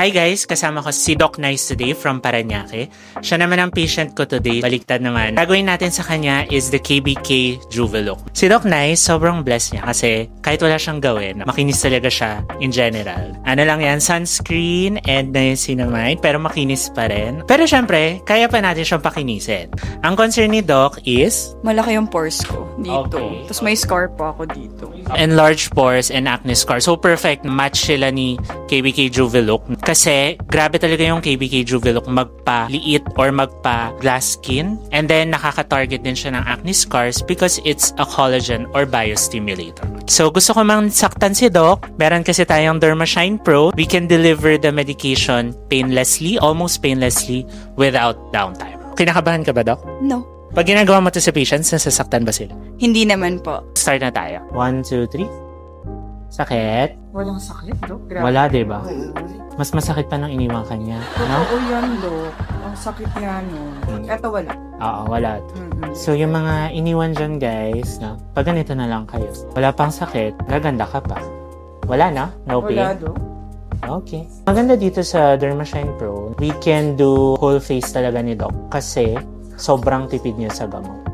Hi guys! Kasama ko si Doc Nice today from Parañaque. Siya naman ang patient ko today. Baliktad naman. Gagawin natin sa kanya is the KBK Juvelook. Si Doc Nice, sobrang blessed niya kasi kahit wala siyang gawin, makinis talaga siya in general. Ano lang yan, sunscreen and niacinamide, pero makinis pa rin. Pero syempre, kaya pa natin siyang pakinisin. Ang concern ni Doc is... malaki yung pores ko dito. Okay. Tapos may scar pa ako dito. Enlarged pores and acne scars. So perfect match sila ni KBK Juvelook. Kasi grabe talaga yung KBK Juvelook magpa-liit or magpa-glass skin. And then nakaka-target din siya ng acne scars because it's a collagen or biostimulator. So gusto ko mang saktan si Doc. Meron kasi tayong Dermashine Pro. We can deliver the medication painlessly, almost painlessly, without downtime. Kinakabahan ka ba, Doc? No. Pag ginagawa mo to sa patients, nasasaktan ba sila? Hindi naman po. Start na tayo. 1, 2, 3. Sakit? Walang sakit, Dok. Grabe. Wala, diba? Mas masakit pa nang iniwan kanya. No? Oo yan, Dok. Ang sakit yan, no. Eto wala. Oo, wala. So, yung mga iniwan dyan, guys, no? Pag ganito na lang kayo. Wala pang sakit, gaganda ka pa. Wala na? No pain? Wala, Dok. Okay. Maganda dito sa Dermashine Pro, we can do whole face talaga ni Doc kasi sobrang tipid niya sa gamot.